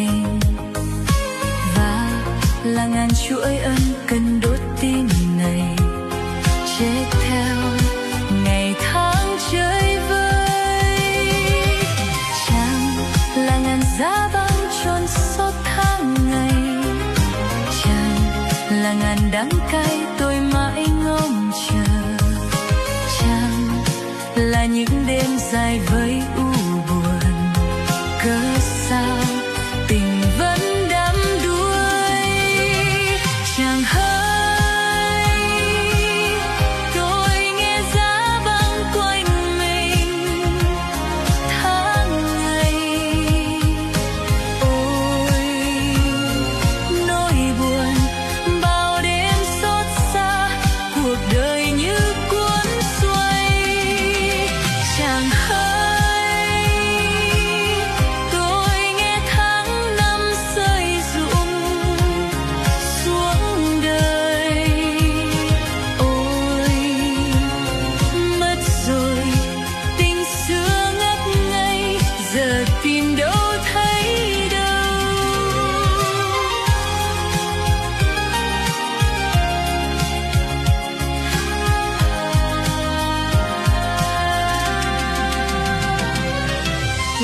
tình. Và là ngàn chuỗi ân cần đốt tim này, chết theo ngày tháng chơi vơi. Chẳng là ngàn giá băng tròn xót tháng ngày, chẳng là ngàn đắng cay tôi mãi ngóng chờ, chẳng là những đêm dài với u buồn. Cớ sao tình vẫn đắm đuối, chẳng hay tôi nghe giá băng quanh mình tháng ngày. Ôi nỗi buồn bao đêm xót xa, cuộc đời như cuốn xoay. Chẳng hay tôi nghe tháng năm rơi rụng xuống đời. Ôi mất rồi tình xưa ngất ngây, giờ tìm đâu thấy đâu.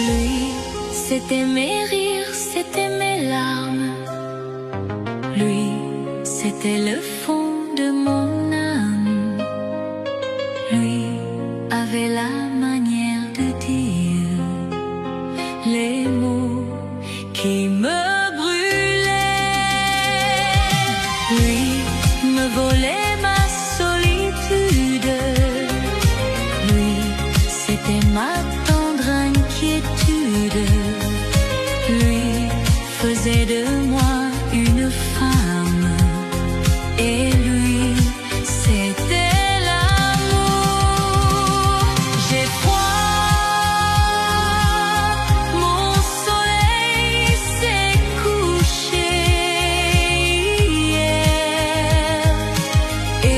Lui, c'était mes rires, c'était mes larmes. Lui, c'était le fond de mon âme. Lui avait la manière de dire les mots qui me brûlaient. Lui me volait ma solitude. Lui, c'était ma tendre inquiétude. Lui faisait de moi une femme. Et lui, c'était l'amour. J'ai froid, mon soleil s'est couché hier. Et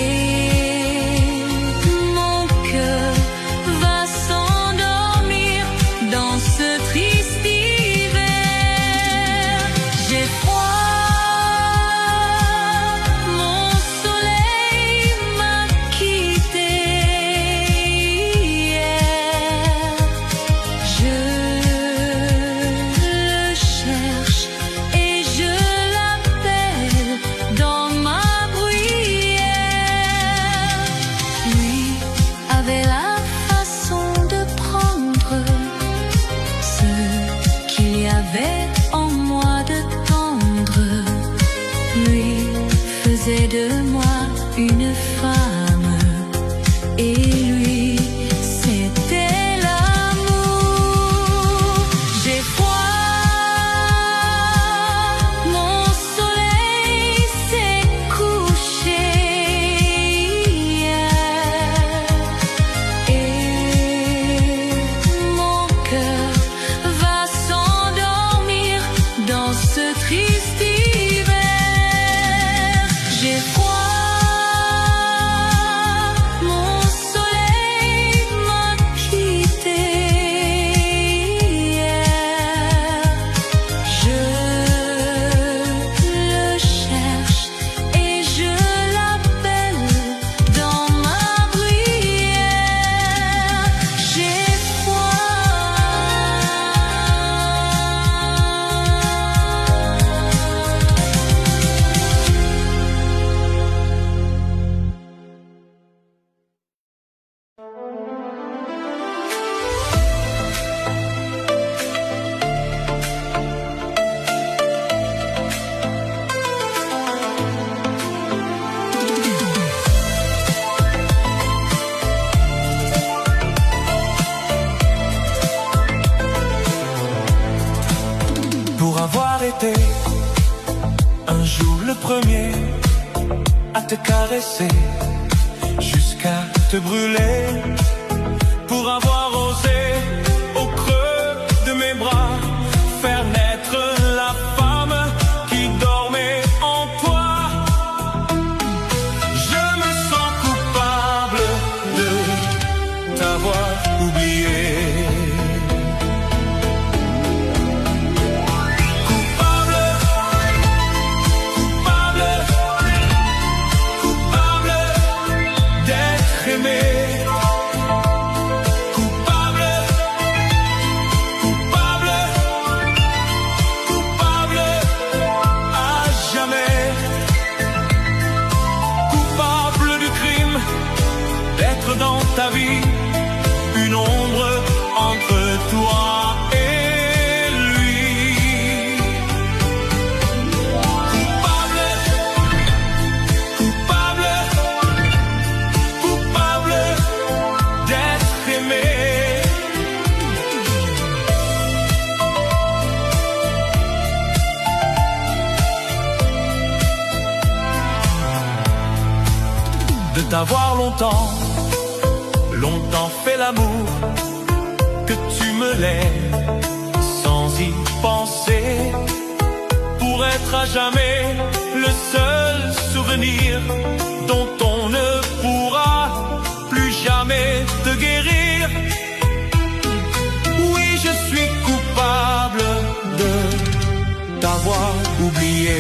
mon cœur va s'endormir dans ce triste hiver. J'ai froid, mon soleil m'a quitté hier. Je le cherche et je l'appelle dans ma bruyère. Lui avait la façon de prendre ce qu'il y avait en moi de tendre. Lui faisait de moi une femme. Et lui, c'était l'amour. J'ai froid, mon soleil s'est couché hier. Et mon cœur va s'endormir dans ce triste hiver. J'ai froid, mon soleil m'a quitté hier. Je le cherche et je l'appelle dans ma bruyère. J'ai Pour avoir été un jour le premier à te caresser jusqu'à te brûler, pour avoir osé au creux de mes bras faire naître la femme qui dormait en toi. Je me sens coupable de t'avoir oublié. de t'avoir longtemps, longtemps fait l'amour, que tu me lèves sans y penser, pour être à jamais le seul souvenir dont on ne pourra plus jamais te guérir. Oui, je suis coupable de t'avoir oublié.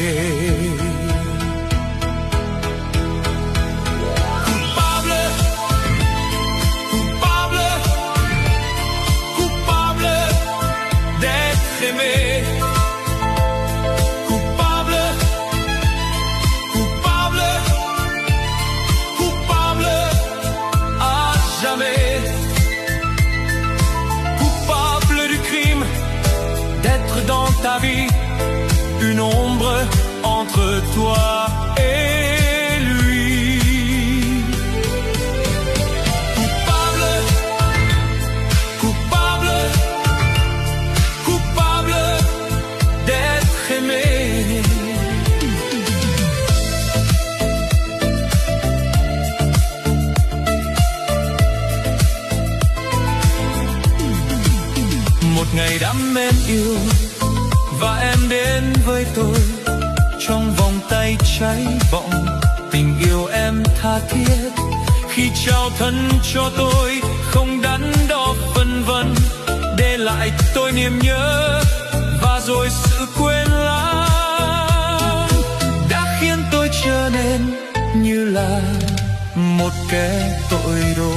Coupable du crime, d'être dans ta vie une ombre entre toi et lui. Coupable, coupable, coupable d'être aimé. Một ngày đắm em yêu và em đến với tôi trong vòng tay cháy bỏng, tình yêu em tha thiết khi trao thân cho tôi, không đắn đo phân vân, để lại tôi niềm nhớ và rồi sự quên lãng đã khiến tôi trở nên như là một kẻ tội đồ.